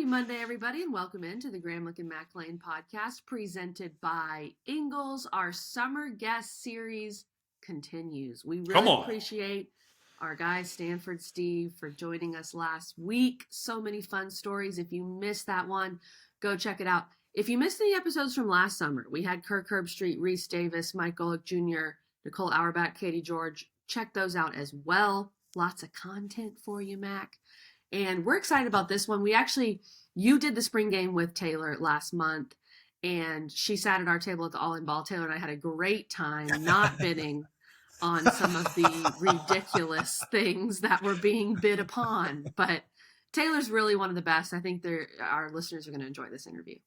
Happy Monday, everybody, and welcome into the Gramlich and McLean podcast presented by Ingles. Our summer guest series continues. We really appreciate our guy, Stanford Steve, for joining us last week. So many fun stories. If you missed that one, go check it out. If you missed any episodes from last summer, we had Kirk Herbstreit, Reese Davis, Mike Golick Jr., Nicole Auerbach, Katie George. Check those out as well. Lots of content for you, Mac. And we're excited about this one. You did the spring game with Taylor last month, and she sat at our table at the All-In Ball. Taylor and I had a great time not bidding on some of the ridiculous things that were being bid upon. But Taylor's really one of the best. I think our listeners are going to enjoy this interview.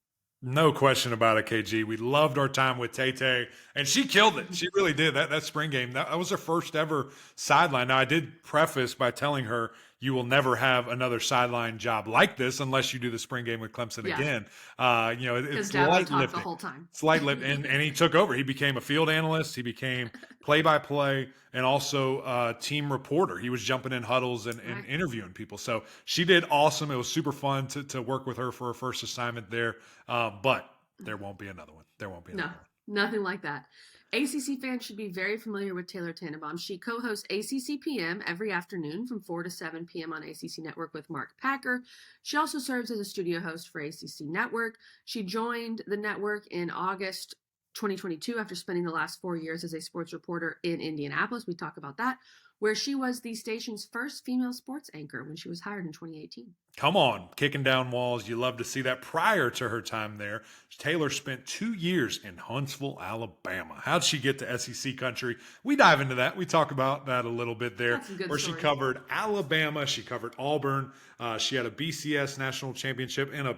No question about it, KG. We loved our time with Tay-Tay, and she killed it. She really did. That spring game, that was her first ever sideline. Now, I did preface by telling her, you will never have another sideline job like this unless you do the spring game with Clemson again. It's light lifting. The whole time. It's light lifting, and he took over. He became a field analyst. He became play-by-play and also a team reporter. He was jumping in huddles and interviewing people. So she did awesome. It was super fun to work with her for her first assignment there. But there won't be another one. There won't be another one. Nothing like that. ACC fans should be very familiar with Taylor Tannebaum. She co-hosts ACCPM every afternoon from 4 to 7 p.m. on ACC Network with Mark Packer. She also serves as a studio host for ACC Network. She joined the network in August 2022 after spending the last 4 years as a sports reporter in Indianapolis. We talk about that, where she was the station's first female sports anchor when she was hired in 2018. Come on, kicking down walls. You love to see that. Prior to her time there, Taylor spent 2 years in Huntsville, Alabama. How'd she get to SEC country? We dive into that. We talk about that a little bit there, where she covered Alabama. She covered Auburn. She had a BCS national championship and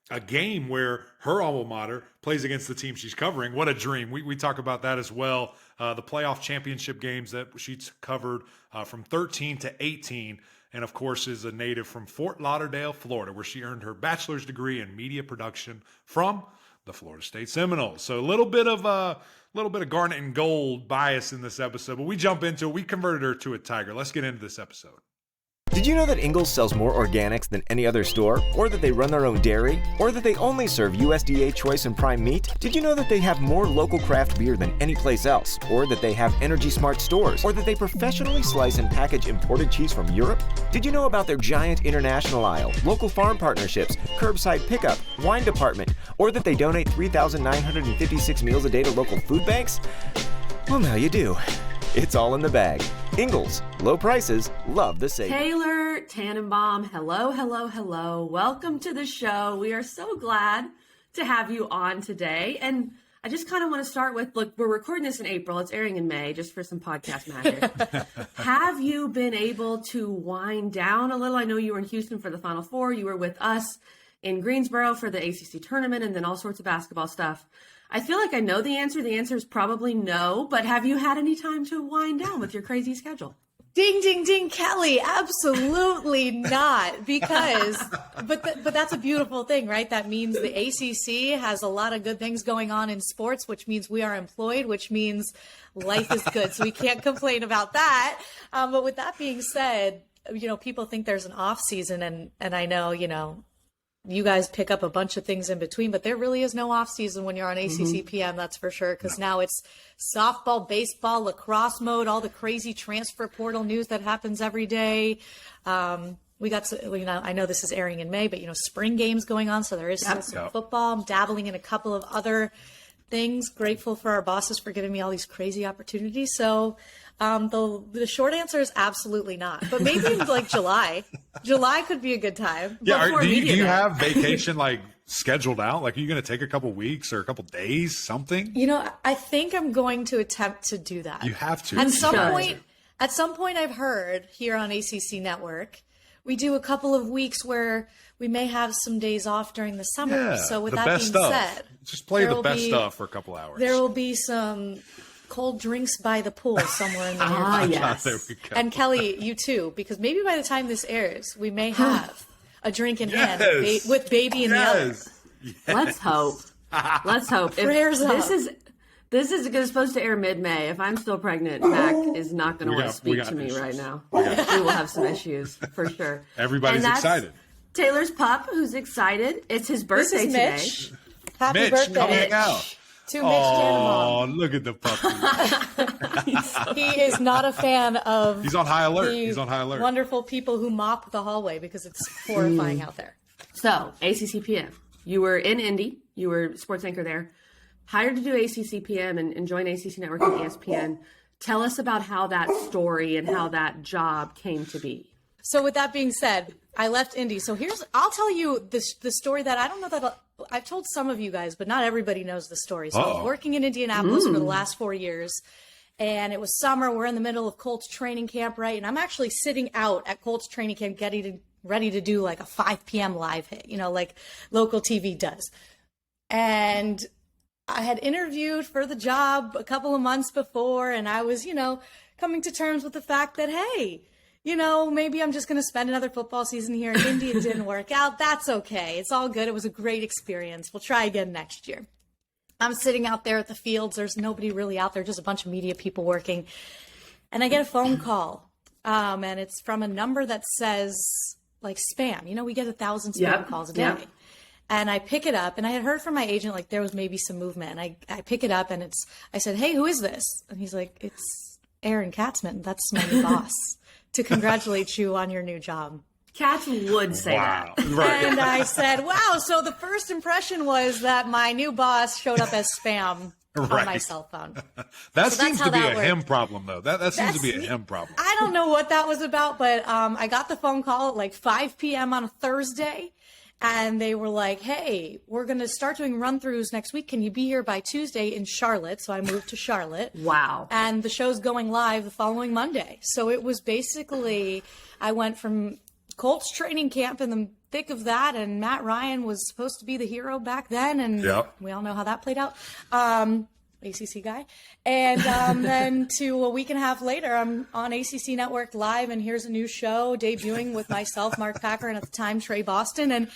a game where her alma mater plays against the team she's covering. What a dream. We talk about that as well. The playoff championship games that she's covered from 13 to 18. And, of course, is a native from Fort Lauderdale, Florida, where she earned her bachelor's degree in media production from the Florida State Seminoles. So a little bit of garnet and gold bias in this episode. But we jump into it. We converted her to a tiger. Let's get into this episode. Did you know that Ingles sells more organics than any other store? Or that they run their own dairy? Or that they only serve USDA choice and prime meat? Did you know that they have more local craft beer than any place else? Or that they have Energy Smart stores? Or that they professionally slice and package imported cheese from Europe? Did you know about their giant international aisle, local farm partnerships, curbside pickup, wine department? Or that they donate 3,956 meals a day to local food banks? Well, now you do. It's all in the bag. Ingles, low prices, love the savings. Taylor Tannebaum, hello. Welcome to the show. We are so glad to have you on today. And I just kind of want to start with, look, we're recording this in April. It's airing in May, just for some podcast magic. Have you been able to wind down a little? I know you were in Houston for the Final Four. You were with us in Greensboro for the ACC tournament and then all sorts of basketball stuff. I feel like I know the answer. The answer is probably no, but have you had any time to wind down with your crazy schedule? Ding, ding, ding, Kelly. Absolutely not. Because, but that's a beautiful thing, right? That means the ACC has a lot of good things going on in sports, which means we are employed, which means life is good. So we can't complain about that. But with that being said, people think there's an off season and I know, you guys pick up a bunch of things in between, but there really is no off season when you're on ACCPM, that's for sure. Because now it's softball, baseball, lacrosse mode, all the crazy transfer portal news that happens every day. We got to, I know this is airing in May, but spring games going on. So there is still some football. I'm dabbling in a couple of other things. Grateful for our bosses for giving me all these crazy opportunities. So the short answer is absolutely not, but maybe in like July could be a good time. Yeah. Do you have vacation scheduled out? Like, are you going to take a couple weeks or a couple days, something? I think I'm going to attempt to do that. You have to. At some point I've heard here on ACC Network, we do a couple of weeks where we may have some days off during the summer. Yeah, so with that being said, just play the best stuff for a couple hours. There will be some cold drinks by the pool somewhere in the near future. Yes. There we go. And Kelly, you too, because maybe by the time this airs, we may have a drink in hand with baby in the other. Yes. Let's hope. Prayers up. This is supposed to air mid-May. If I'm still pregnant, Mac is not going to want to speak to me right now. We will have some issues for sure. Everybody's excited. Taylor's pup, who's excited. It's his birthday today. Mitch. Happy Mitch, birthday, come hang Mitch. out. To Mitch Tannebaum. Oh, look at the puppy. He is not a fan of. He's on high alert. the He's on high alert. Wonderful people who mop the hallway because it's horrifying out there. So, ACCPM. You were in Indy. You were sports anchor there. Hired to do ACCPM and join ACC Network and ESPN. Tell us about how that story and how that job came to be. So with that being said, I left Indy. So I'll tell you the story that I don't know that I've told some of you guys, but not everybody knows the story. So I was working in Indianapolis for the last 4 years, and it was summer. We're in the middle of Colts training camp, right? And I'm actually sitting out at Colts training camp ready to do like a 5 p.m. live hit, like local TV does. And I had interviewed for the job a couple of months before, and I was, coming to terms with the fact that, hey, maybe I'm just going to spend another football season here in Indy. It didn't work out. That's okay. It's all good. It was a great experience. We'll try again next year. I'm sitting out there at the fields. There's nobody really out there, just a bunch of media people working. And I get a phone call, and it's from a number that says, like, spam. We get 1,000 spam calls a day. Yep. And I pick it up, and I had heard from my agent, like, there was maybe some movement. And I pick it up, and I said, hey, who is this? And he's like, it's Aaron Katzman. That's my new boss. To congratulate you on your new job. Katz would say that. Right. And I said, wow. So the first impression was that my new boss showed up as spam on my cell phone. That seems to be a him problem, though. That seems to be a him problem. I don't know what that was about, but I got the phone call at like 5 p.m. on a Thursday. And they were like, hey, we're going to start doing run-throughs next week. Can you be here by Tuesday in Charlotte? So I moved to Charlotte. Wow. And the show's going live the following Monday. So it was basically, I went from Colts training camp in the thick of that, and Matt Ryan was supposed to be the hero back then. And we all know how that played out. ACC guy. And then to a week and a half later, I'm on ACC Network live, and here's a new show debuting with myself, Mark Packer, and at the time, Trey Boston. And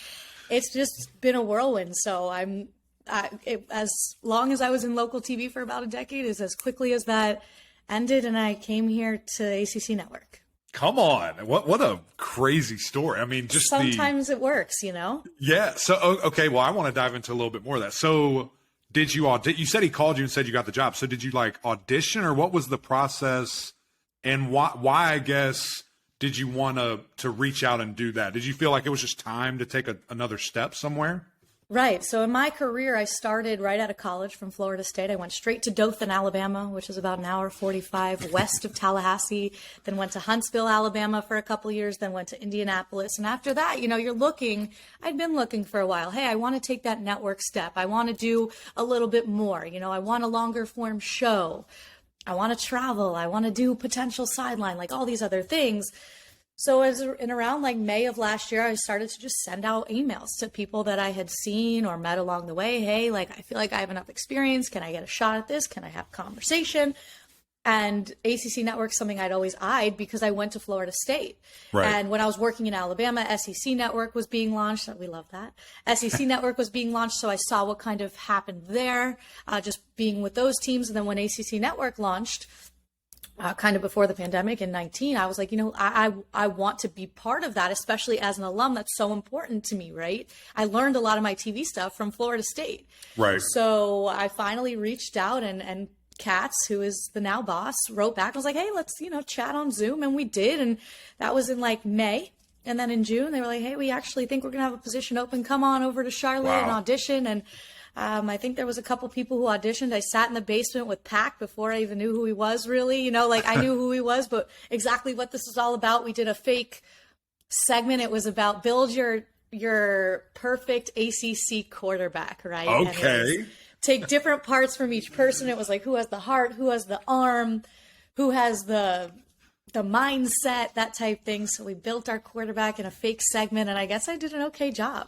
it's just been a whirlwind. So as long as I was in local TV for about a decade is as quickly as that ended, and I came here to ACC Network. Come on. What a crazy story. I mean, just sometimes it works, Yeah. So, okay. Well, I want to dive into a little bit more of that. So, did you you said he called you and said you got the job. So did you audition, or what was the process, and why I guess did you want to reach out and do that? Did you feel like it was just time to take another step somewhere? Right. So in my career, I started right out of college from Florida State. I went straight to Dothan, Alabama, which is about an hour 45 west of Tallahassee, then went to Huntsville, Alabama for a couple of years, then went to Indianapolis. And after that, I'd been looking for a while. Hey, I want to take that network step. I want to do a little bit more. I want a longer form show. I want to travel. I want to do potential sideline, like all these other things. So in around like May of last year, I started to just send out emails to people that I had seen or met along the way. Hey, like, I feel like I have enough experience. Can I get a shot at this? Can I have a conversation? And ACC Network is something I'd always eyed because I went to Florida State. Right. And when I was working in Alabama, SEC Network was being launched. We love that. SEC Network was being launched. So I saw what kind of happened there, just being with those teams. And then when ACC Network launched, kind of before the pandemic in 19, I was like, I want to be part of that, especially as an alum. That's so important to me, right? I learned a lot of my TV stuff from Florida State. Right. So I finally reached out, and Katz, who is the now boss, wrote back. I was like, hey, let's, chat on Zoom. And we did. And that was in like May. And then in June, they were like, hey, we actually think we're going to have a position open. Come on over to Charlotte and audition. And I think there was a couple people who auditioned. I sat in the basement with Pac before I even knew who he was, really. I knew who he was, but exactly what this is all about. We did a fake segment. It was about build your perfect ACC quarterback, right? Okay. Take different parts from each person. It was like, who has the heart, who has the arm, who has the mindset, that type thing. So we built our quarterback in a fake segment, and I guess I did an okay job.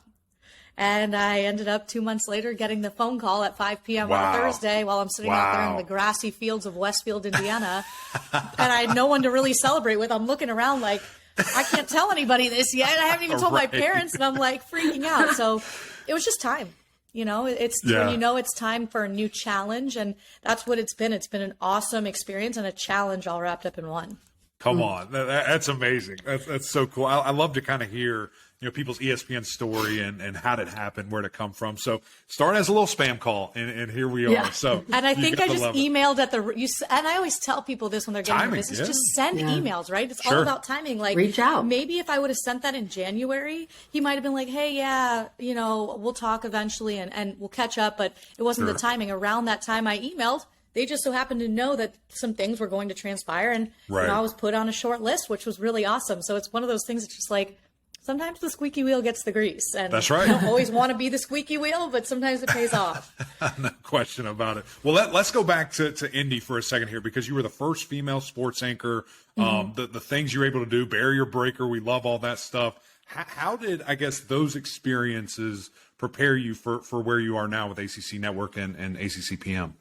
And I ended up 2 months later getting the phone call at 5 p.m. on Thursday while I'm sitting out there in the grassy fields of Westfield, Indiana. And I had no one to really celebrate with. I'm looking around like, I can't tell anybody this yet. I haven't even told my parents, and I'm like freaking out. So it was just time. It's when it's time for a new challenge, and that's what it's been. It's been an awesome experience and a challenge all wrapped up in one. Come on. That's amazing. That's so cool. I love to kind of hear, people's ESPN story and how did it happen, where it come from. So start as a little spam call, and here we are. Yeah. So, and I think I just emailed and I always tell people this when they're getting timing, this is just send emails, right? It's all about timing. Like, reach out. Maybe if I would have sent that in January, he might have been like, hey, yeah, we'll talk eventually and we'll catch up. But it wasn't the timing. Around that time I emailed, they just so happened to know that some things were going to transpire, and I was put on a short list, which was really awesome. So it's one of those things that's just like, sometimes the squeaky wheel gets the grease. And that's right. You don't always want to be the squeaky wheel, but sometimes it pays off. No question about it. Well, let's go back to Indy for a second here, because you were the first female sports anchor. The things you were able to do, barrier breaker, we love all that stuff. How did, I guess, those experiences prepare you for where you are now with ACC Network and ACCPM?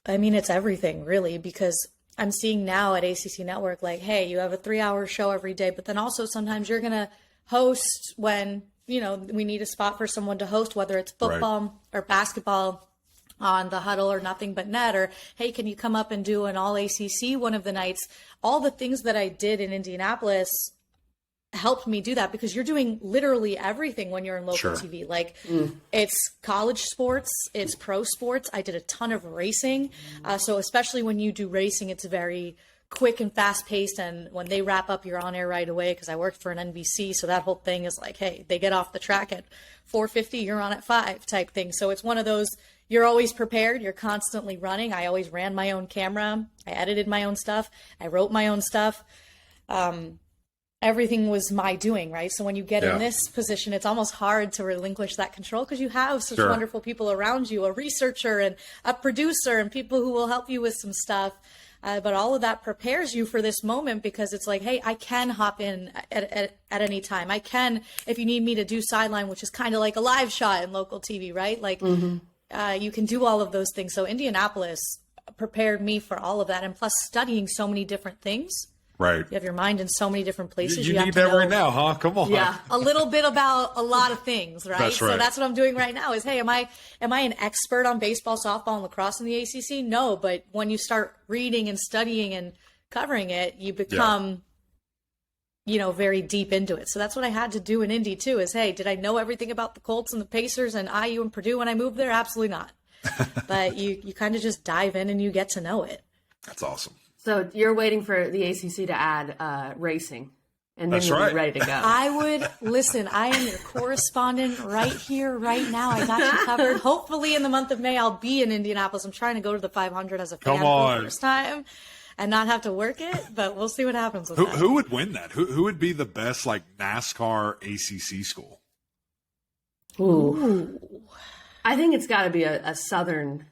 I mean, it's everything, really, because I'm seeing now at ACC Network, like, hey, you have a 3-hour show every day, but then also sometimes you're going to host when, we need a spot for someone to host, whether it's football or basketball on the Huddle or Nothing But Net, or, hey, can you come up and do an all ACC one of the nights? All the things that I did in Indianapolis helped me do that, because you're doing literally everything when you're in local TV. Like, it's college sports, it's pro sports. I did a ton of racing. So especially when you do racing, it's very quick and fast paced. And when they wrap up, you're on air right away, because I worked for an NBC. So that whole thing is like, hey, they get off the track at 4:50, you're on at 5 type thing. So it's one of those, you're always prepared. You're constantly running. I always ran my own camera. I edited my own stuff. I wrote my own stuff. Everything was my doing, right? So when you get in this position, it's almost hard to relinquish that control, because you have such wonderful people around you, a researcher and a producer and people who will help you with some stuff. But all of that prepares you for this moment, because it's like, hey, I can hop in at any time. I can, if you need me to do sideline, which is kind of like a live shot in local TV, right? Like, you can do all of those things. So Indianapolis prepared me for all of that. And plus studying so many different things. Right. You have your mind in so many different places. You need that right now, huh? Come on. Yeah. A little bit about a lot of things, right? That's right. So that's what I'm doing right now is, hey, am I an expert on baseball, softball, and lacrosse in the ACC? No, but when you start reading and studying and covering it, you become, very deep into it. So that's what I had to do in Indy too, is, hey, did I know everything about the Colts and the Pacers and IU and Purdue when I moved there? Absolutely not. But you kind of just dive in and you get to know it. That's awesome. So you're waiting for the ACC to add racing, and then you'll be ready to go. I would listen. I am your correspondent right here, right now. I got you covered. Hopefully, in the month of May, I'll be in Indianapolis. I'm trying to go to the 500 as a fan for the first time, and not have to work it. But we'll see what happens with that. Who would win that? Who would be the best NASCAR ACC school? Ooh. I think it's got to be a Southern.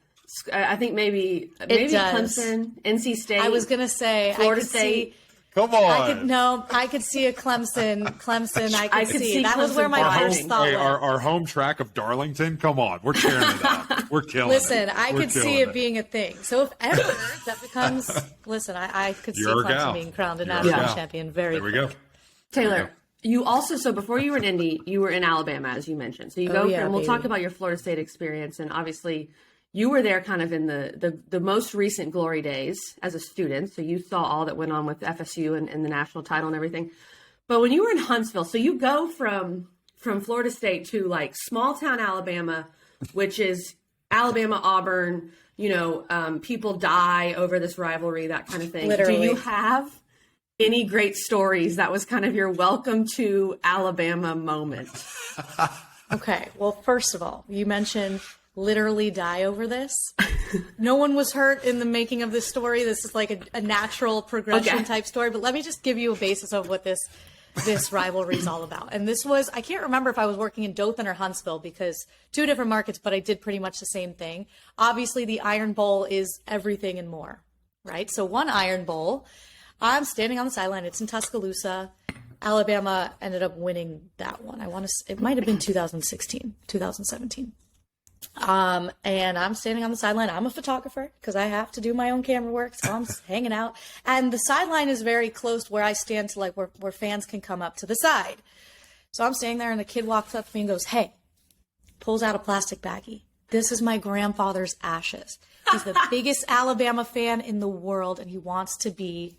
I think maybe Clemson, NC State. I was gonna say Florida State. Come on. I could see a Clemson. I could see. That was where my first thought went. Our home track of Darlington. Come on, we're tearing it up. We're killing it. Listen, I could see it being a thing. So if ever that becomes, I could see Clemson being crowned a national champion. There we go. Taylor, you also, so before you were in Indy, you were in Alabama, as you mentioned. So you go from, we'll talk about your Florida State experience, and obviously you were there kind of in the most recent glory days as a student. So you saw all that went on with FSU and the national title and everything. But when you were in Huntsville, so you go from Florida State to small town Alabama, which is Alabama, Auburn, people die over this rivalry, that kind of thing. Literally. Do you have any great stories that was kind of your welcome to Alabama moment? Okay. Well, first of all, you mentioned literally die over this. No one was hurt in the making of this story. This is like a natural progression type story. But let me just give you a basis of what this rivalry is all about. And this was, I can't remember if I was working in Dothan or Huntsville, because 2 different markets, but I did pretty much the same thing. Obviously, the Iron Bowl is everything and more, right? So one Iron Bowl, I'm standing on the sideline. It's in Tuscaloosa. Alabama ended up winning that one. It might have been 2017. And I'm standing on the sideline. I'm a photographer because I have to do my own camera work. So I'm hanging out. And the sideline is very close to where I stand to where fans can come up to the side. So I'm standing there and a kid walks up to me and goes, hey, pulls out a plastic baggie. This is my grandfather's ashes. He's the biggest Alabama fan in the world and he wants to be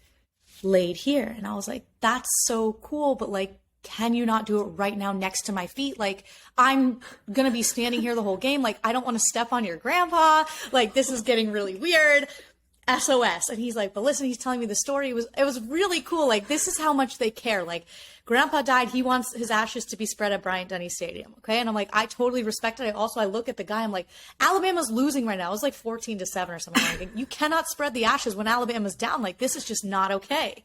laid here. And I was like, that's so cool. But like, can you not do it right now next to my feet? Like, I'm going to be standing here the whole game. Like, I don't want to step on your grandpa. Like, this is getting really weird. SOS. And he's like, but listen, he's telling me the story. It was really cool. Like, this is how much they care. Like, grandpa died. He wants his ashes to be spread at Bryant-Denny Stadium. Okay. And I'm like, I totally respect it. I look at the guy. I'm like, Alabama's losing right now. It was like 14-7 or something. Like, you cannot spread the ashes when Alabama's down. Like, this is just not okay.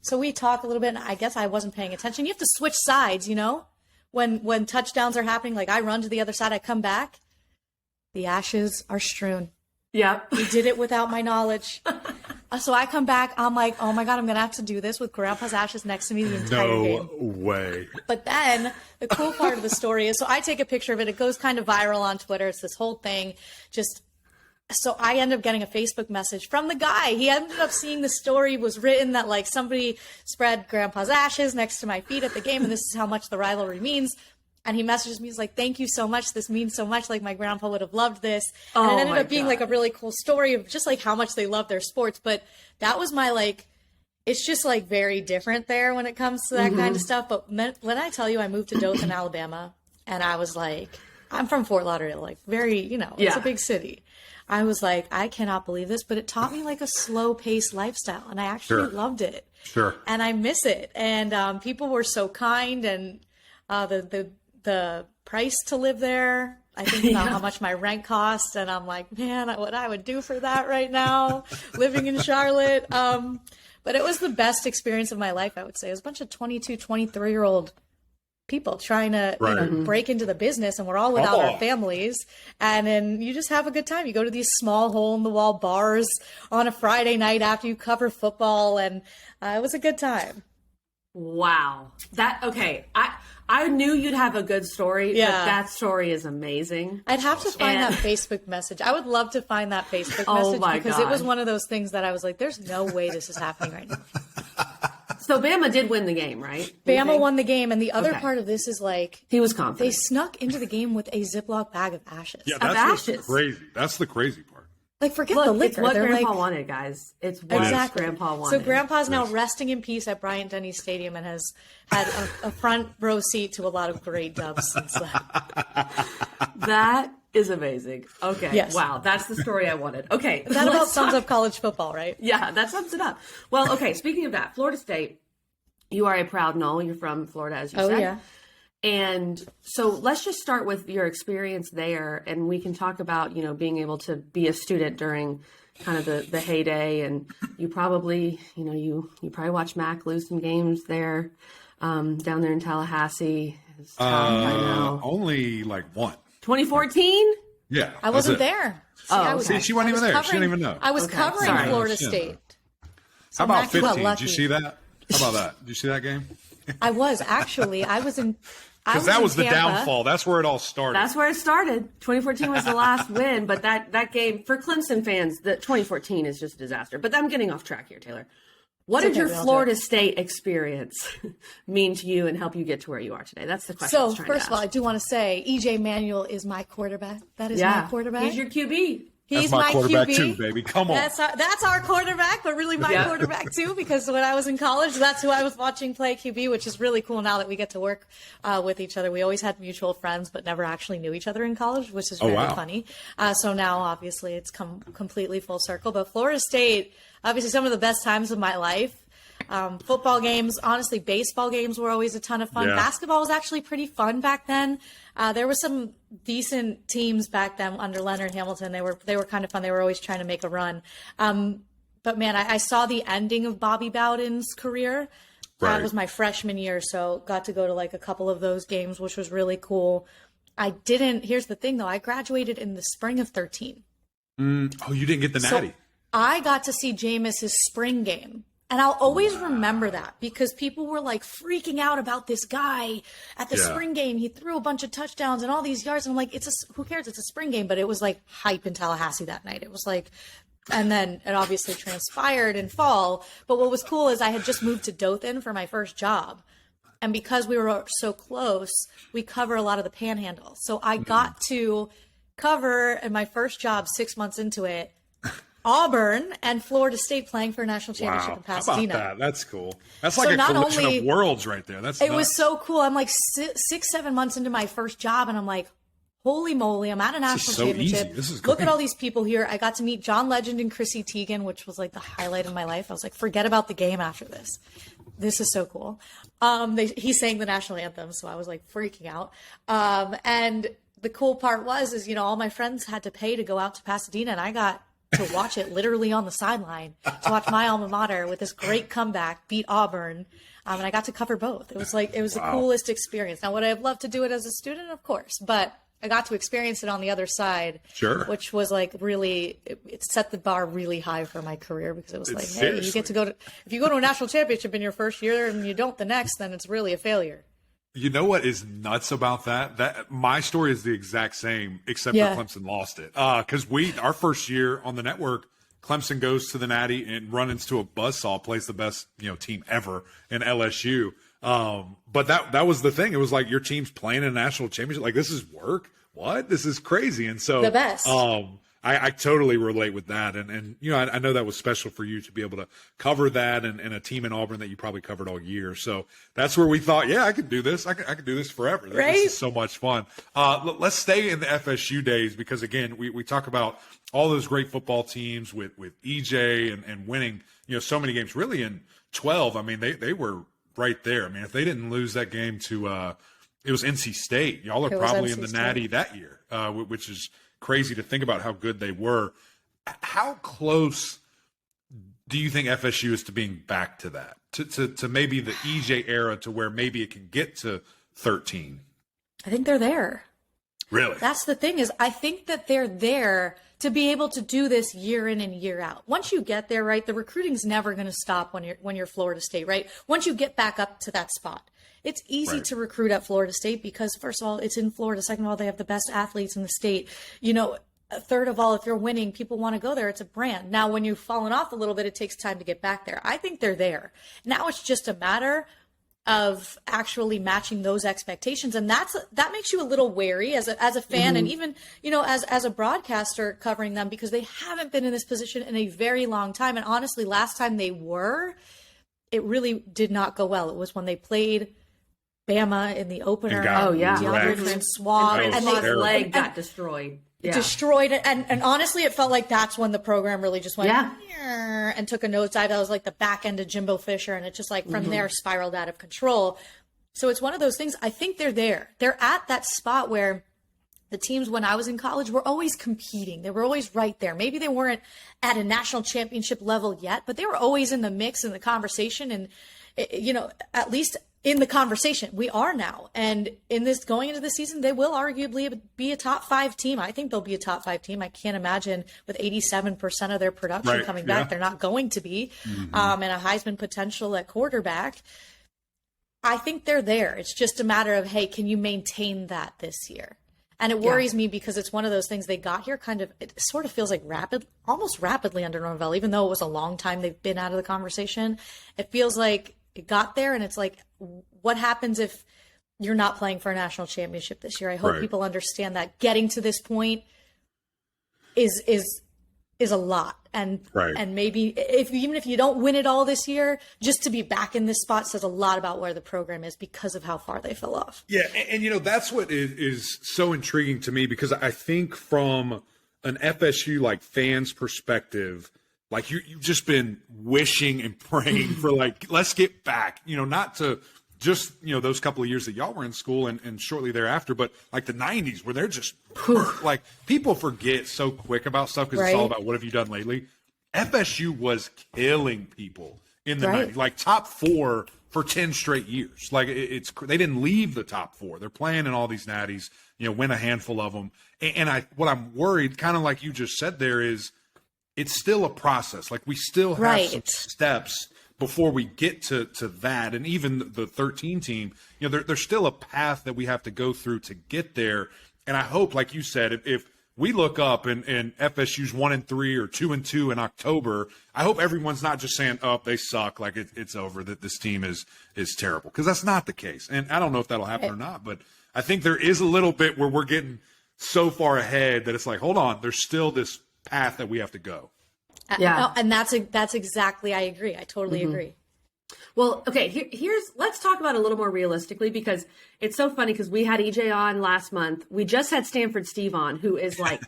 So we talk a little bit, and I guess I wasn't paying attention. You have to switch sides, you know, when touchdowns are happening. Like, I run to the other side, I come back, the ashes are strewn. Yep. We did it without my knowledge. So I come back, I'm like, oh my God, I'm going to have to do this with grandpa's ashes next to me the entire game. No way. But then the cool part of the story is, so I take a picture of it. It goes kind of viral on Twitter. It's this whole thing. So I end up getting a Facebook message from the guy. He ended up seeing the story was written that like somebody spread grandpa's ashes next to my feet at the game. And this is how much the rivalry means. And he messages me. He's like, thank you so much. This means so much. Like, my grandpa would have loved this. And it ended up being like a really cool story of just like how much they love their sports. But that was my like, it's just like very different there when it comes to that kind of stuff. But when I tell you I moved to Dothan, Alabama, and I was like, I'm from Fort Lauderdale, like very, you know, it's a big city. I was like, I cannot believe this, but it taught me like a slow paced lifestyle, and I actually loved it. Sure. And I miss it. And people were so kind, and the price to live there, I think about how much my rent cost, and I'm like, man, what I would do for that right now, living in Charlotte. But it was the best experience of my life, I would say. It was a bunch of 22, 23-year-old people trying to you know, break into the business, and we're all without our families, and then you just have a good time. You go to these small hole-in-the-wall bars on a Friday night after you cover football, and it was a good time. Wow. I knew you'd have a good story, but that story is amazing. I'd have to find that Facebook message. I would love to find that Facebook message because it was one of those things that I was like, there's no way this is happening right now. So Bama did win the game, right? Bama won the game, and the other part of this is like, he was confident. They snuck into the game with a Ziploc bag of ashes. Yeah, that's what's crazy. That's the crazy part. Like, forget the liquor. It's what They're Grandpa like, wanted, guys. It's what Grandpa wanted. So Grandpa's now resting in peace at Bryant-Denny Stadium and has had a front row seat to a lot of great dubs since then. That is amazing. Okay. Yes. Wow. That's the story I wanted. Okay. That about sums up college football, right? Yeah, that sums it up. Well, okay. Speaking of that, Florida State, you are a proud Nole. You're from Florida, as you said. Oh, yeah. And so let's just start with your experience there, and we can talk about, you know, being able to be a student during kind of the heyday. And you probably, you know, you probably watch Mac lose some games there, down there in Tallahassee. It's tough, I know. Only like one. 2014? Yeah. I wasn't there. See, she wasn't even there. She didn't even know. I was covering Florida State. So how about 15? Did you see that? How about that? Did you see that game? I was actually. I was in. Because that was the downfall. That's where it all started. That's where it started. 2014 was the last win, but that game, for Clemson fans, the 2014 is just a disaster. But I'm getting off track here, Taylor. What did your Florida State experience mean to you and help you get to where you are today? That's the question. So, first of all, I do want to say EJ Manuel is my quarterback. That is my quarterback. He's your QB. He's my quarterback QB. too, baby. Come on. That's our quarterback, but really my quarterback too, because when I was in college, that's who I was watching play QB, which is really cool now that we get to work with each other. We always had mutual friends, but never actually knew each other in college, which is very funny. So now, obviously, it's come completely full circle. But Florida State, obviously, some of the best times of my life. Football games, honestly, baseball games were always a ton of fun. Basketball was actually pretty fun back then. There were some decent teams back then under Leonard Hamilton. They were kind of fun. They were always trying to make a run. But man, I saw the ending of Bobby Bowden's career. That was my freshman year, so got to go to like a couple of those games, which was really cool. Here's the thing though, I graduated in the spring of 13. You didn't get the Natty. So I got to see Jameis's spring game. And I'll always remember that because people were like freaking out about this guy at the spring game. He threw a bunch of touchdowns and all these yards. And I'm like, who cares? It's a spring game. But it was like hype in Tallahassee that night. It was like, and then it obviously transpired in fall. But what was cool is I had just moved to Dothan for my first job. And because we were so close, we cover a lot of the panhandle. So I got to cover in my first job 6 months into it Auburn and Florida State playing for a national championship in Pasadena. How about that? That's cool. That's like a collision of worlds right there. It was so cool. I'm like 6-7 months into my first job, and I'm like, holy moly, I'm at a national championship. This is Look at all these people here. I got to meet John Legend and Chrissy Teigen, which was like the highlight of my life. I was like, forget about the game after this. This is so cool. He sang the national anthem, so I was like freaking out. And the cool part was, all my friends had to pay to go out to Pasadena, and I got to watch it literally on the sideline, to watch my alma mater with this great comeback beat Auburn. And I got to cover both. It was the coolest experience. Now, would I have loved to do it as a student? Of course, but I got to experience it on the other side, which was like really, it set the bar really high for my career, because it was like, hey, you get to if you go to a national championship in your first year and you don't the next, then it's really a failure. You know what is nuts about that? That my story is the exact same, except that Clemson lost it. Because our first year on the network, Clemson goes to the Natty and runs into a buzzsaw, plays the best team ever in LSU. But that was the thing. It was like, your team's playing in a national championship. Like, this is work. What? This is crazy. And so the best. I totally relate with that. And I know that was special for you to be able to cover that and a team in Auburn that you probably covered all year. So that's where we thought, I could do this. I could do this forever. Right? This is so much fun. Let's stay in the FSU days, because, again, we talk about all those great football teams with EJ and winning, so many games. Really in 12, I mean, they were right there. I mean, if they didn't lose that game to it was NC State, y'all are probably in the Natty that year, which is crazy to think about how good they were. How close do you think FSU is to being back to that, to maybe the EJ era, to where maybe it can get to 13? I think they're there. Really? That's the thing, is I think that they're there to be able to do this year in and year out. Once you get there, right, the recruiting's never going to stop when you're Florida State, right? Once you get back up to that spot, it's easy to recruit at Florida State, because first of all, it's in Florida. Second of all, they have the best athletes in the state. Third of all, if you're winning, people want to go there. It's a brand. Now, when you've fallen off a little bit, it takes time to get back there. I think they're there. Now it's just a matter of actually matching those expectations. And that makes you a little wary as a fan, and even, as a broadcaster covering them, because they haven't been in this position in a very long time. And honestly, last time they were, it really did not go well. It was when they played Bama in the opener. DeAndre Francois, and his leg got destroyed. Destroyed it. And honestly, it felt like that's when the program really just went and took a nosedive. That was like the back end of Jimbo Fisher, and it just like from there spiraled out of control. So it's one of those things. I think they're there. They're at that spot where the teams when I was in college were always competing. They were always right there. Maybe they weren't at a national championship level yet, but they were always in the mix, in the conversation, and at least in the conversation. We are now. And going into the season, they will arguably be a top 5 team. I think they'll be a top 5 team. I can't imagine with 87% of their production coming back, they're not going to be, and a Heisman potential at quarterback. I think they're there. It's just a matter of, hey, can you maintain that this year? And it worries me, because it's one of those things, they got here it sort of feels like almost rapidly under Norvell, even though it was a long time they've been out of the conversation. It feels like it got there, and it's like, what happens if you're not playing for a national championship this year? I hope people understand that getting to this point is a lot. And maybe even if you don't win it all this year, just to be back in this spot says a lot about where the program is, because of how far they fell off. Yeah. And that's what is so intriguing to me, because I think from an FSU like fans perspective, like you've just been wishing and praying for like, let's get back, not to just, those couple of years that y'all were in school and shortly thereafter, but like the 90s where they're just like, people forget so quick about stuff because it's all about what have you done lately. FSU was killing people in the 90s, like top 4 for 10 straight years. Like they didn't leave the top 4. They're playing in all these natties, win a handful of them. And what I'm worried, kind of like you just said there, is it's still a process. Like we still have some steps before we get to that. And even the 13 team, there's still a path that we have to go through to get there. And I hope, like you said, if we look up and FSU's 1-3 or 2-2 in October, I hope everyone's not just saying, oh, they suck, like it's over, that this team is terrible. Because that's not the case. And I don't know if that'll happen or not, but I think there is a little bit where we're getting so far ahead that it's like, hold on, there's still this path that we have to go. Yeah. And that's exactly, I agree. I totally agree. Well, okay, let's talk about it a little more realistically, because it's so funny because we had EJ on last month. We just had Stanford Steve on, who is like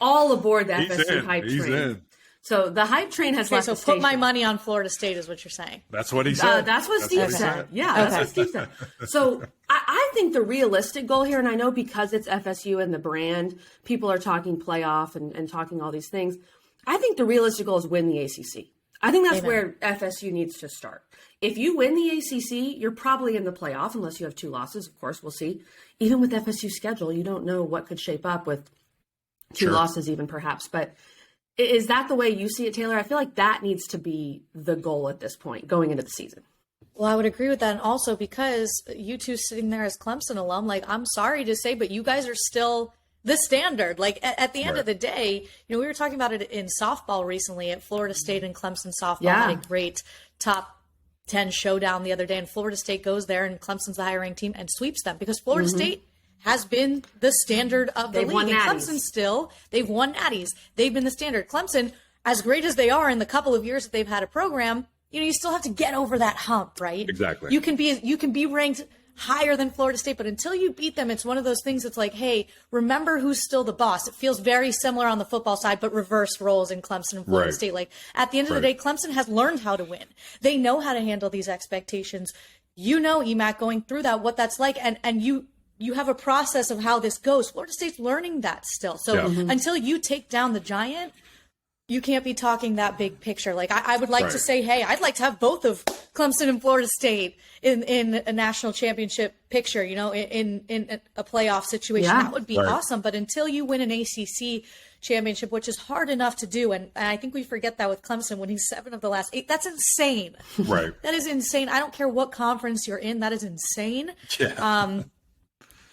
all aboard the FSU hype train. So the hype train has left the station. Put my money on Florida State is what you're saying. That's what he said. That's what Steve said. Yeah, that's what Steve said. So I think the realistic goal here, and I know because it's FSU and the brand, people are talking playoff and talking all these things. I think the realistic goal is win the ACC. I think that's where FSU needs to start. If you win the ACC, you're probably in the playoff unless you have 2 losses. Of course, we'll see. Even with FSU's schedule, you don't know what could shape up with 2 losses even perhaps. But is that the way you see it, Taylor? I feel like that needs to be the goal at this point going into the season. Well, I would agree with that. And also because you two sitting there as Clemson alum, like, I'm sorry to say, but you guys are still the standard. Like at the end of the day, we were talking about it in softball recently at Florida State and Clemson softball had a great top 10 showdown the other day, and Florida State goes there and Clemson's the higher ranked team and sweeps them because Florida State has been the standard of the league. And Clemson they've won natties. They've been the standard. Clemson, as great as they are in the couple of years that they've had a program, you still have to get over that hump, right? Exactly. You can be ranked higher than Florida State, but until you beat them, it's one of those things that's like, hey, remember who's still the boss. It feels very similar on the football side, but reverse roles in Clemson and Florida State. Like at the end of the day, Clemson has learned how to win. They know how to handle these expectations. EMAC going through that, what that's like, and you have a process of how this goes. Florida State's learning that still. So until you take down the giant, you can't be talking that big picture. Like I would like to say, hey, I'd like to have both of Clemson and Florida State in a national championship picture, in a playoff situation. That would be awesome. But until you win an ACC championship, which is hard enough to do, and I think we forget that with Clemson winning 7 of the last 8, that's insane. Right. That is insane. I don't care what conference you're in. That is insane. Yeah.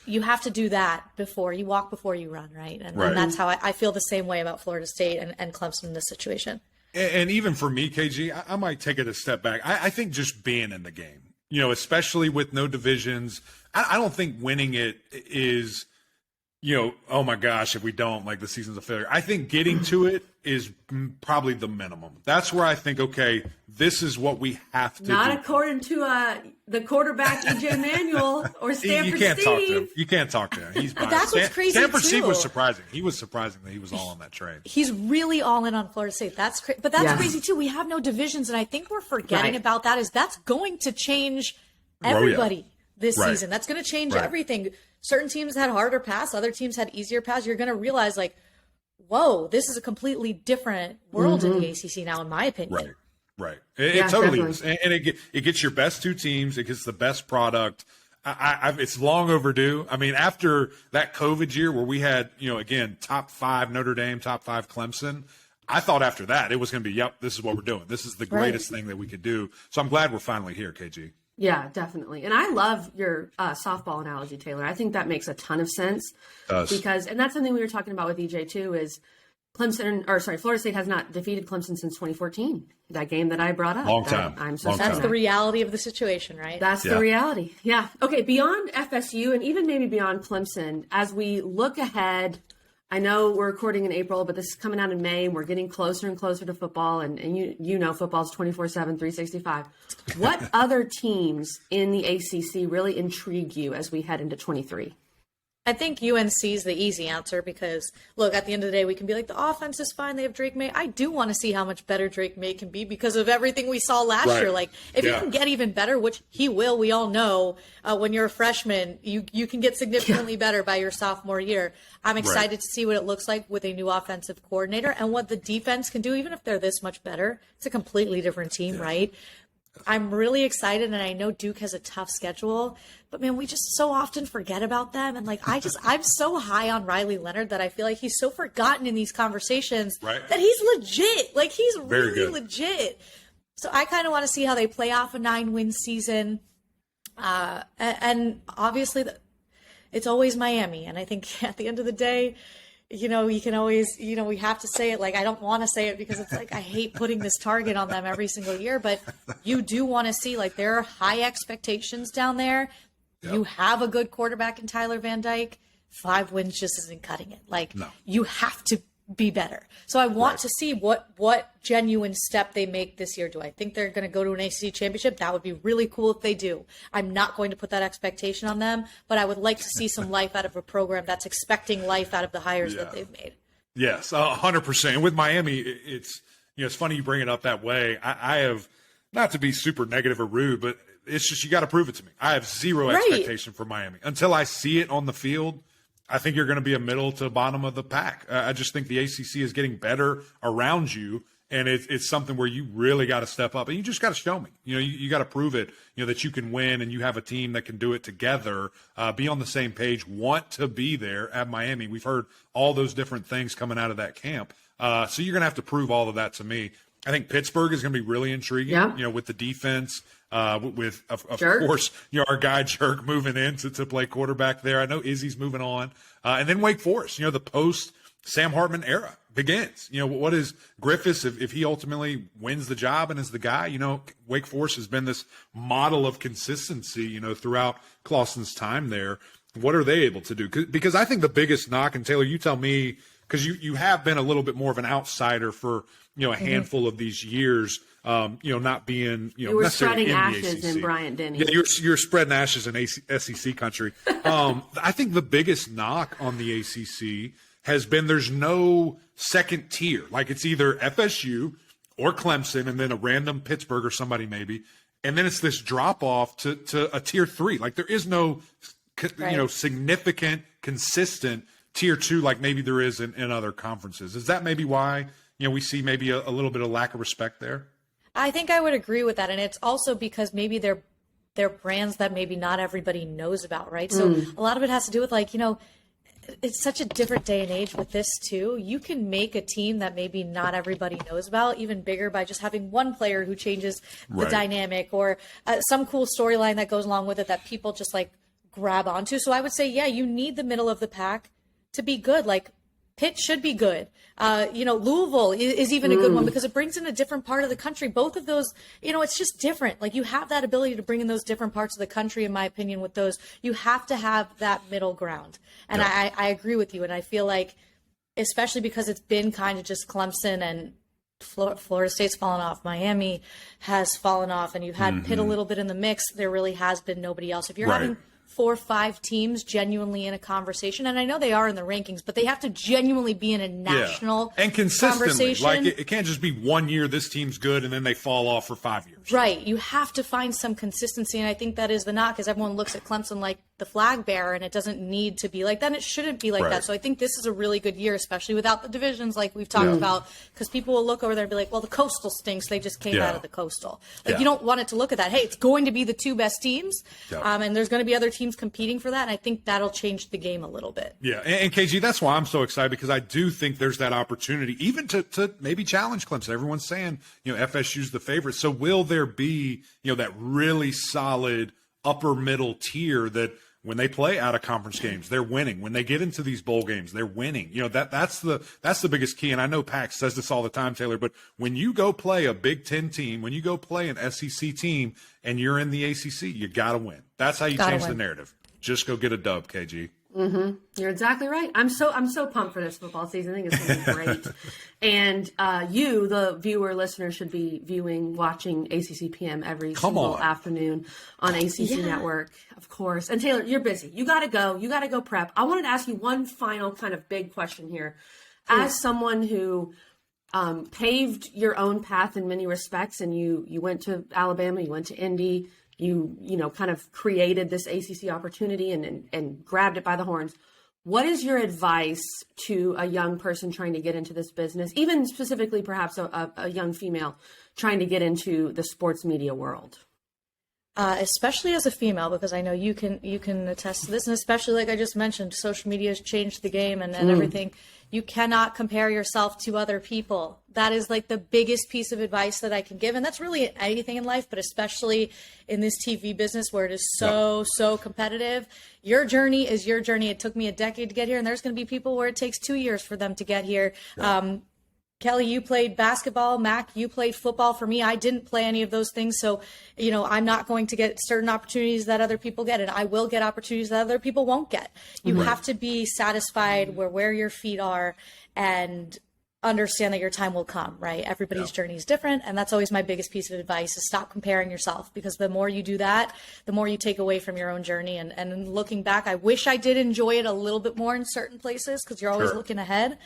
You have to do that before you walk, before you run, right? And that's how I feel the same way about Florida State and Clemson in this situation. And even for me, KG, I might take it a step back. I think just being in the game, especially with no divisions, I don't think winning it is, oh my gosh, if we don't, like the season's a failure. I think getting to it is probably the minimum. That's where I think, okay, this is what we have to do. Not according to the quarterback, EJ Manuel or Stanford You can't Steve. talk to him. You can't talk to him. He's biased. That's what's crazy, Stanford too. Steve was surprising. He was surprising that he was all on that train. He's really all in on Florida State. That's but that's crazy, too. We have no divisions, and I think we're forgetting about that. That's going to change everybody this season. That's going to change everything. Certain teams had harder paths. Other teams had easier paths. You're going to realize, like, whoa, this is a completely different world in the ACC now, in my opinion. Right. It totally is. And it gets your best 2 teams. It gets the best product. It's long overdue. I mean, after that COVID year where we had, again, top 5 Notre Dame, top 5 Clemson, I thought after that it was going to be, this is what we're doing. This is the greatest thing that we could do. So I'm glad we're finally here, KG. Yeah, definitely. And I love your softball analogy, Taylor. I think that makes a ton of sense. Because, and that's something we were talking about with EJ too, is Florida State has not defeated Clemson since 2014. That game that I brought up. Long time. That's the reality of the situation, right? That's the reality. Yeah. Okay. Beyond FSU and even maybe beyond Clemson, as we look ahead, I know we're recording in April, but this is coming out in May, and we're getting closer and closer to football. And football's 24/7, 365. What other teams in the ACC really intrigue you as we head into 23? I think UNC is the easy answer because, look, at the end of the day, we can be like, the offense is fine. They have Drake May. I do want to see how much better Drake May can be because of everything we saw last year. Like, if he can get even better, which he will, we all know, when you're a freshman, you can get significantly better by your sophomore year. I'm excited to see what it looks like with a new offensive coordinator and what the defense can do, even if they're this much better. It's a completely different team, right? I'm really excited, and I know Duke has a tough schedule, but man, we just so often forget about them. And like, I'm so high on Riley Leonard that I feel like he's so forgotten in these conversations that he's legit. Like, he's really legit. So I kind of want to see how they play off a 9-win season. And obviously it's always Miami. And I think at the end of the day, you can always, we have to say it. Like, I don't want to say it because it's like, I hate putting this target on them every single year, but you do want to see, like, there are high expectations down there. Yep. You have a good quarterback in Tyler Van Dyke. 5 wins just isn't cutting it. Like, you have to be better. So I want to see what genuine step they make this year. Do I think they're going to go to an ACC championship? That would be really cool if they do. I'm not going to put that expectation on them, but I would like to see some life out of a program that's expecting life out of the hires that they've made. Yes, 100%. And with Miami, it's funny you bring it up that way. I have, not to be super negative or rude, but it's just you got to prove it to me. I have zero expectation for Miami until I see it on the field. I think you're going to be a middle to bottom of the pack. I just think the ACC is getting better around you, and it's something where you really got to step up, and you just got to show me. You got to prove it. That you can win, and you have a team that can do it together. Be on the same page. Want to be there at Miami. We've heard all those different things coming out of that camp. So you're going to have to prove all of that to me. I think Pittsburgh is going to be really intriguing. With the defense. With of course, our guy Jerk moving in to play quarterback there. I know Izzy's moving on. And then Wake Forest, the post Sam Hartman era begins. What is Griffiths if he ultimately wins the job and is the guy? Wake Forest has been this model of consistency, throughout Clawson's time there. What are they able to do? Because I think the biggest knock, and Taylor, you tell me, because you have been a little bit more of an outsider for a handful of these years. Not being, you were necessarily spreading in ashes the ACC. in Bryant-Denny. Yeah, you're spreading ashes in SEC country. I think the biggest knock on the ACC has been there's no second tier. Like it's either FSU or Clemson and then a random Pittsburgh or somebody maybe. And then it's this drop off to a tier 3. Like there is no, significant, consistent tier 2 like maybe there is in other conferences. Is that maybe why, we see maybe a little bit of lack of respect there? I think I would agree with that. And it's also because maybe they're brands that maybe not everybody knows about, right? So a lot of it has to do with it's such a different day and age with this too. You can make a team that maybe not everybody knows about even bigger by just having one player who changes the dynamic or some cool storyline that goes along with it that people just grab onto. So I would say, you need the middle of the pack to be good. Pitt should be good. Louisville is even a good one because it brings in a different part of the country. Both of those, it's just different. You have that ability to bring in those different parts of the country, in my opinion, with those. You have to have that middle ground. And I agree with you. And I feel like, especially because it's been kind of just Clemson and Florida State's fallen off, Miami has fallen off, and you've had Pitt a little bit in the mix. There really has been nobody else. If you're having 4 or 5 teams genuinely in a conversation, and I know they are in the rankings, but they have to genuinely be in a national and consistently. Conversation. It can't just be 1 year this team's good and then they fall off for 5 years. Right. You have to find some consistency, and I think that is the knock, is everyone looks at Clemson like the flag bearer, and it doesn't need to be like that, and it shouldn't be like that. So I think this is a really good year, especially without the divisions like we've talked about, because people will look over there and be like, well, the Coastal stinks. They just came out of the Coastal. You don't want it to look at that. Hey, it's going to be the 2 best teams, and there's going to be other teams competing for that, and I think that'll change the game a little bit. Yeah, and KG, that's why I'm so excited, because I do think there's that opportunity even to maybe challenge Clemson. Everyone's saying, FSU's the favorite. So will there be, that really solid upper middle tier that when they play out of conference games, they're winning. When they get into these bowl games, they're winning. That's the biggest key. And I know Pax says this all the time, Taylor, but when you go play a Big Ten team, when you go play an SEC team and you're in the ACC, you got to win. That's how you change the narrative. Just go get a dub, KG. You're exactly right. I'm so pumped for this football season. I think it's going to be great. And you, the viewer, listener, should be watching ACCPM every single afternoon on ACC Network, of course. And Taylor, you're busy. You got to go. You got to go prep. I wanted to ask you one final kind of big question here. As someone who paved your own path in many respects, and you went to Alabama, you went to Indy, you kind of created this ACC opportunity and grabbed it by the horns. What is your advice to a young person trying to get into this business, even specifically perhaps a young female trying to get into the sports media world? Especially as a female, because I know you can attest to this, and especially like I just mentioned, social media has changed the game and everything. You cannot compare yourself to other people. That is like the biggest piece of advice that I can give. And that's really anything in life, but especially in this TV business where it is so competitive. Your journey is your journey. It took me a decade to get here, and there's going to be people where it takes 2 years for them to get here. Kelly, you played basketball. Mac, you played football. For me, I didn't play any of those things. So, I'm not going to get certain opportunities that other people get, and I will get opportunities that other people won't get. You have to be satisfied where your feet are and understand that your time will come, right? Everybody's journey is different. And that's always my biggest piece of advice is stop comparing yourself, because the more you do that, the more you take away from your own journey. And looking back, I wish I did enjoy it a little bit more in certain places, because you're always looking ahead.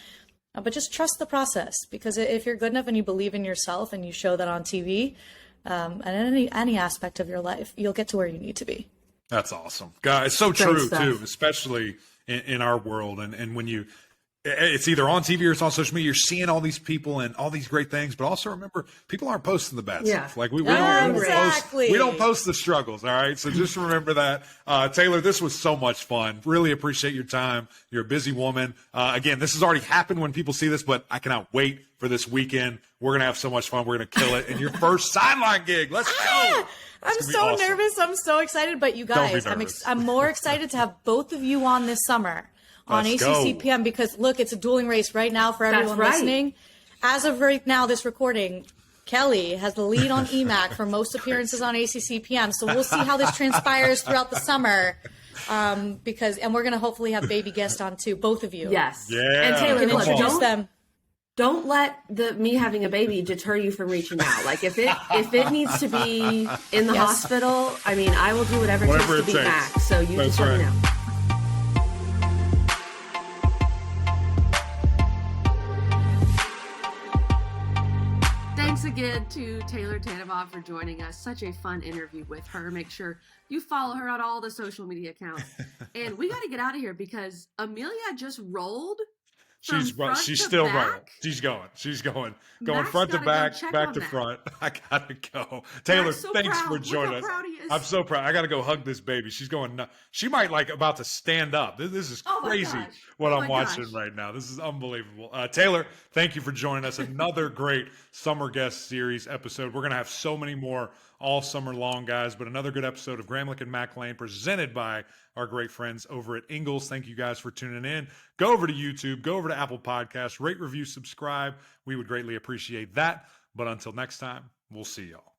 But just trust the process, because if you're good enough and you believe in yourself and you show that on TV and in any aspect of your life, you'll get to where you need to be. That's awesome. Guys, so true too, especially in our world. And when it's either on TV or it's on social media, you're seeing all these people and all these great things, but also remember, people aren't posting the bad stuff. Like we don't post the struggles. All right. So just remember that. Taylor, this was so much fun. Really appreciate your time. You're a busy woman. Again, this has already happened when people see this, but I cannot wait for this weekend. We're going to have so much fun. We're going to kill it. And your first sideline gig. Let's go. I'm so nervous. I'm so excited. But you guys, I'm more excited to have both of you on this summer. On ACCPM, because look, it's a dueling race right now for everyone listening. As of right now, this recording, Kelly has the lead on EMAC for most appearances on ACCPM. So we'll see how this transpires throughout the summer. And we're going to hopefully have baby guests on too, both of you. Yes. Yeah. And Taylor, introduce them. Don't let me having a baby deter you from reaching out. Like if it needs to be in the hospital, I mean, I will do whatever it takes to be Mac. So you just let me know. Thanks again to Taylor Tannebaum for joining us. Such a fun interview with her. Make sure you follow her on all the social media accounts. And we got to get out of here because Amelia just rolled. She's still rolling. She's going Max front to back to that. Front. I gotta go. Taylor, thanks for joining us. I'm so proud. I gotta go hug this baby. She's going nuts. She might about to stand up. This is crazy what I'm watching right now. This is unbelievable. Taylor, thank you for joining us. Another great summer guest series episode. We're gonna have so many more all summer long, guys, but another good episode of Graham and Mac Lane presented by our great friends over at Ingles. Thank you guys for tuning in. Go over to YouTube, go over to Apple Podcasts, rate, review, subscribe. We would greatly appreciate that. But until next time, we'll see y'all.